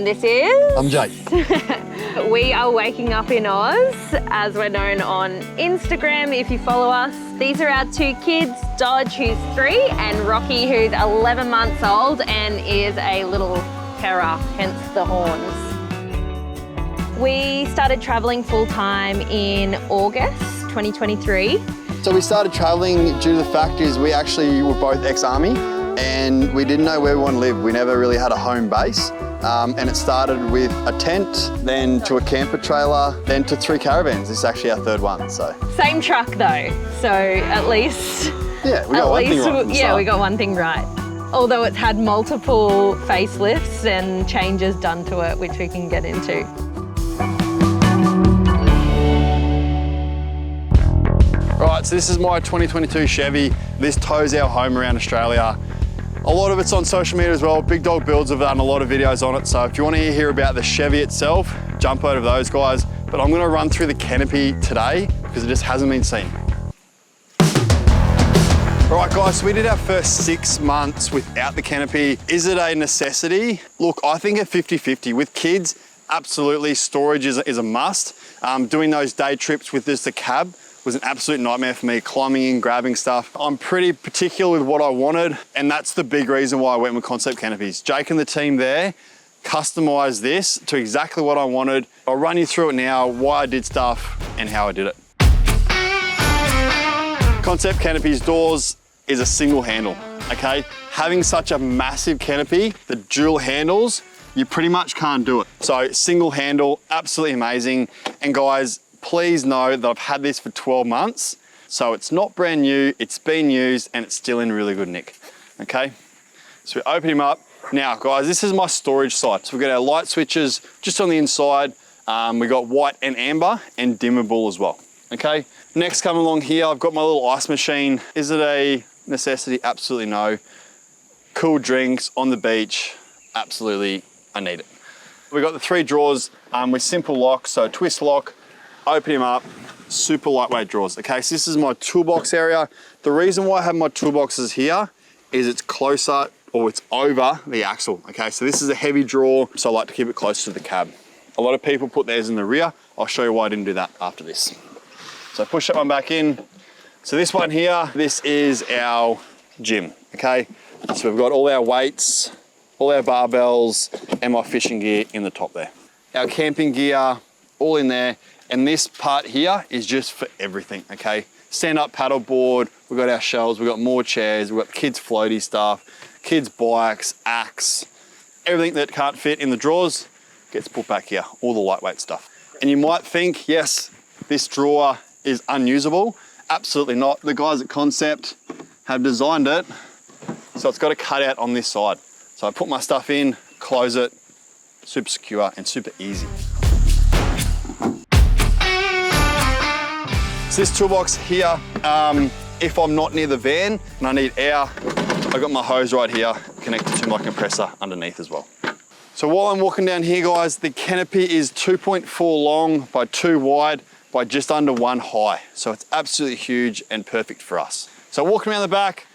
And this is? I'm Jake. We are Waking Up in Oz, as we're known on Instagram if you follow us. These are our two kids, Dodge, who's 3, and Rocky, who's 11 months old and is a little terror, hence the horns. We started traveling full-time in August 2023. So we started traveling due to the fact is we actually were both ex-army and we didn't know where we want to live. We never really had a home base. And it started with a tent, then to a camper trailer, then to 3 caravans. This is actually our 3rd one, so. Same truck though, so at least. Yeah, we got one thing right. Yeah, we got one thing right. Although it's had multiple facelifts and changes done to it, which we can get into. Right, so this is my 2022 Chevy. This tows our home around Australia. A lot of it's on social media as well. Big Dog Builds have done a lot of videos on it. So if you want to hear about the Chevy itself, jump over those guys. But I'm going to run through the Canopy today because it just hasn't been seen. All right guys, so we did our first 6 months without the Canopy. Is it a necessity? Look, I think at 50-50. With kids, absolutely, storage is a must. Doing those day trips with just the cab was an absolute nightmare for me, climbing in, grabbing stuff. I'm pretty particular with what I wanted, and that's the big reason why I went with Concept Canopies. Jake and the team there customized this to exactly what I wanted. I'll run you through it now, why I did stuff and how I did it. Concept Canopies doors is a single handle, okay? Having such a massive canopy, the dual handles, you pretty much can't do it. So single handle, absolutely amazing. And guys, please know that I've had this for 12 months. So it's not brand new, it's been used and it's still in really good nick, okay? So we open him up. Now guys, this is my storage side. So we've got our light switches just on the inside. We've got white and amber and dimmable as well, okay? Next, come along here, I've got my little ice machine. Is it a necessity? Absolutely no. Cool drinks on the beach, absolutely, I need it. We've got the 3 drawers with simple lock, so twist lock, open him up, super lightweight drawers. Okay, so this is my toolbox area. The reason why I have my toolboxes here is it's closer or it's over the axle. Okay, so this is a heavy drawer, so I like to keep it close to the cab. A lot of people put theirs in the rear. I'll show you why I didn't do that after this. So push that one back in. So this one here, this is our gym, okay? So we've got all our weights, all our barbells, and my fishing gear in the top there. Our camping gear, all in there. And this part here is just for everything, okay? Stand-up paddleboard, we've got our shelves, we've got more chairs, we've got kids' floaty stuff, kids' bikes, axe, everything that can't fit in the drawers gets put back here, all the lightweight stuff. And you might think, yes, this drawer is unusable. Absolutely not. The guys at Concept have designed it so it's got a cutout on this side. So I put my stuff in, close it, super secure and super easy. So this toolbox here, if I'm not near the van and I need air, I've got my hose right here connected to my compressor underneath as well. So while I'm walking down here, guys, the canopy is 2.4 long by 2 wide by just under 1 high. So it's absolutely huge and perfect for us. So walking around the back,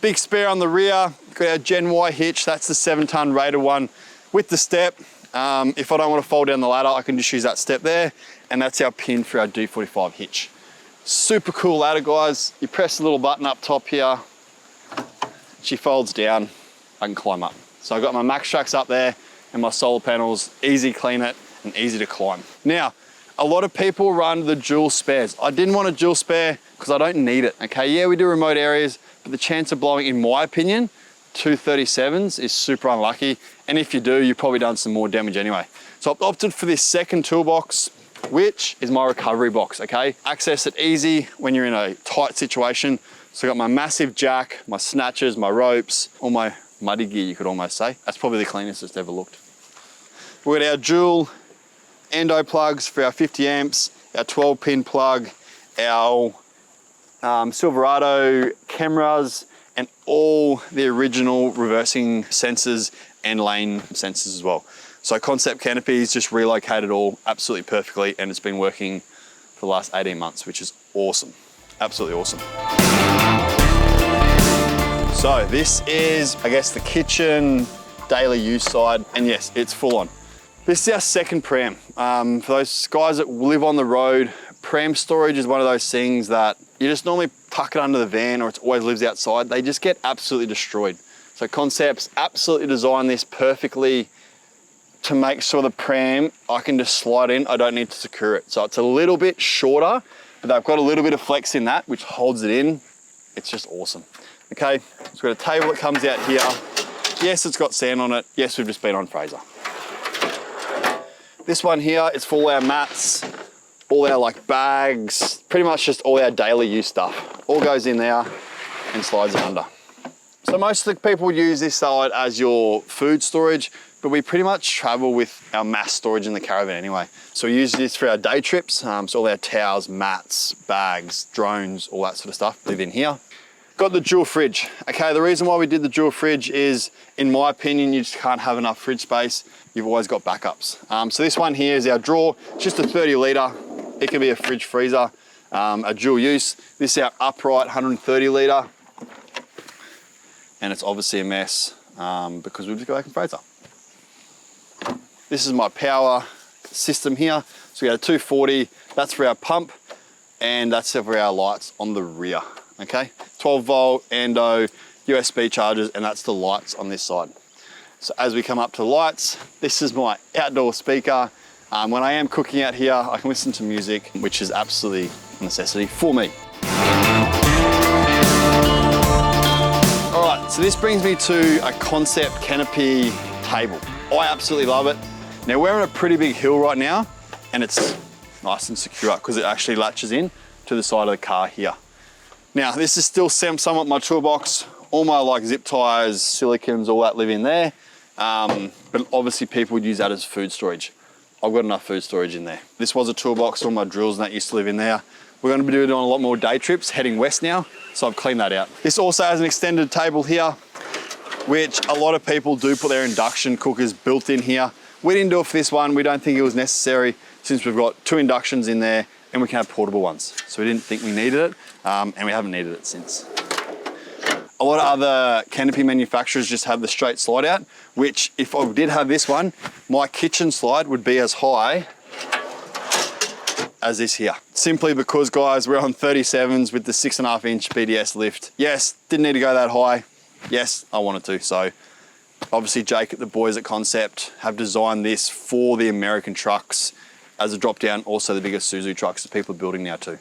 big spare on the rear, got our Gen Y hitch, that's the 7-ton rated one with the step. If I don't want to fold down the ladder, I can just use that step there, and that's our pin for our D45 hitch. Super cool ladder, guys. You press the little button up top here, she folds down, I can climb up. So I've got my max tracks up there and my solar panels, easy clean it and easy to climb. Now, a lot of people run the dual spares. I didn't want a dual spare because I don't need it, okay? Yeah, we do remote areas, but the chance of blowing, in my opinion, 237s is super unlucky. And if you do, you've probably done some more damage anyway. So I've opted for this second toolbox, which is my recovery box, okay? Access it easy when you're in a tight situation. So I got my massive jack, my snatchers, my ropes, all my muddy gear, you could almost say. That's probably the cleanest it's ever looked. We've got our dual endo plugs for our 50 amps, our 12-pin plug, our Silverado cameras, and all the original reversing sensors and lane sensors as well. So Concept Canopies just relocated all absolutely perfectly, and it's been working for the last 18 months, which is awesome. Absolutely awesome. So this is, I guess, the kitchen daily use side, and yes, it's full on. This is our second pram. For those guys that live on the road, pram storage is one of those things that you just normally tuck it under the van or it always lives outside. They just get absolutely destroyed. So Concept's absolutely designed this perfectly to make sure the pram, I can just slide in, I don't need to secure it. So it's a little bit shorter, but they've got a little bit of flex in that, which holds it in. It's just awesome. Okay, so we've got a table that comes out here. Yes, it's got sand on it. Yes, we've just been on Fraser. This one here is for all our mats, all our like bags, pretty much just all our daily use stuff. All goes in there and slides it under. So most of the people use this side as your food storage, but we pretty much travel with our mass storage in the caravan anyway. So we use this for our day trips. So all our towels, mats, bags, drones, all that sort of stuff live in here. Got the dual fridge. Okay, the reason why we did the dual fridge is, in my opinion, you just can't have enough fridge space. You've always got backups. So this one here is our drawer. It's just a 30 litre. It can be a fridge freezer, a dual use. This is our upright 130 litre. And it's obviously a mess because we've just got back in Fraser. This is my power system here. So we got a 240, that's for our pump, and that's for our lights on the rear. Okay, 12 volt, endo, USB chargers, and that's the lights on this side. So as we come up to the lights, this is my outdoor speaker. When I am cooking out here, I can listen to music, which is absolutely a necessity for me. All right, so this brings me to a Concept Canopy table. I absolutely love it. Now we're on a pretty big hill right now, and it's nice and secure because it actually latches in to the side of the car here. Now, this is still somewhat my toolbox. All my like zip ties, silicons, all that live in there. But obviously people would use that as food storage. I've got enough food storage in there. This was a toolbox, all my drills and that used to live in there. We're gonna be doing a lot more day trips, heading west now, so I've cleaned that out. This also has an extended table here, which a lot of people do put their induction cookers built in here. We didn't do it for this one. We don't think it was necessary since we've got 2 inductions in there and we can have portable ones. So we didn't think we needed it, and we haven't needed it since. A lot of other canopy manufacturers just have the straight slide out, which if I did have this one, my kitchen slide would be as high as this here. Simply because, guys, we're on 37s with the 6.5 inch BDS lift. Yes, didn't need to go that high. Yes, I wanted to. So obviously Jake at the boys at Concept have designed this for the American trucks as a drop down, also the biggest Suzu trucks that people are building now too.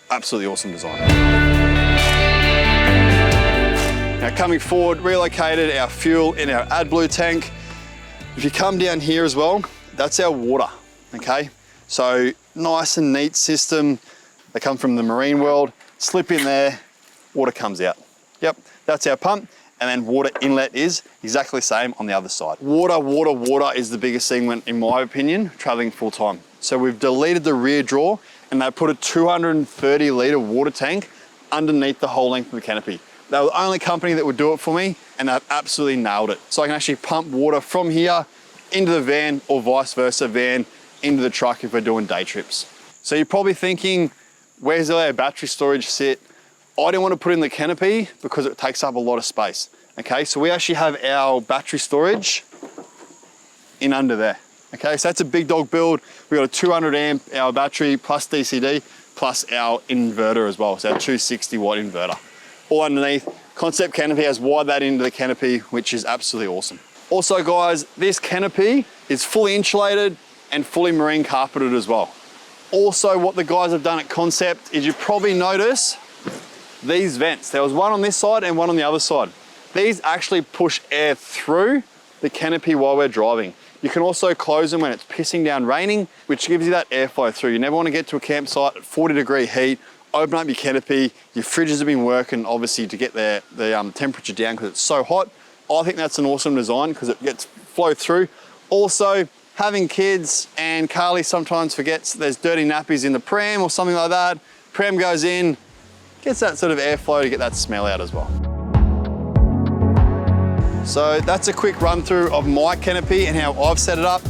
Absolutely awesome design. Now coming forward, relocated our fuel in our AdBlue tank. If you come down here as well, that's our water, okay? So nice and neat system. They come from the marine world, slip in there, water comes out. Yep, that's our pump. And then water inlet is exactly the same on the other side. Water is the biggest thing when, in my opinion, traveling full time. So we've deleted the rear drawer and they put a 230 litre water tank underneath the whole length of the canopy. They were the only company that would do it for me, and they've absolutely nailed it. So I can actually pump water from here into the van, or vice versa, van into the truck if we're doing day trips. So you're probably thinking, where's our battery storage sit? I don't want to put in the canopy because it takes up a lot of space. Okay, so we actually have our battery storage in under there. Okay, so that's a big dog build. We've got a 200 amp hour battery plus DCD plus our inverter as well. So our 260 watt inverter. All underneath. Concept Canopy has wired that into the canopy, which is absolutely awesome. Also guys, this canopy is fully insulated and fully marine carpeted as well. Also what the guys have done at Concept is you probably notice these vents. There was one on this side and one on the other side. These actually push air through the canopy while we're driving. You can also close them when it's pissing down raining, which gives you that airflow through. You never want to get to a campsite at 40-degree heat, open up your canopy, your fridges have been working obviously to get the temperature down because it's so hot. I think that's an awesome design because it gets flow through. Also, having kids, and Carly sometimes forgets there's dirty nappies in the pram or something like that. Pram goes in, gets that sort of airflow to get that smell out as well. So that's a quick run through of my canopy and how I've set it up.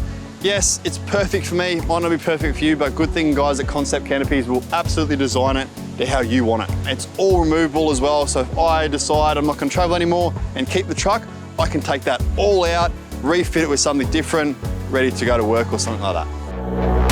Yes, it's perfect for me, might not be perfect for you, but good thing guys at Concept Canopies will absolutely design it to how you want it. It's all removable as well, so if I decide I'm not gonna travel anymore and keep the truck, I can take that all out, refit it with something different, ready to go to work or something like that.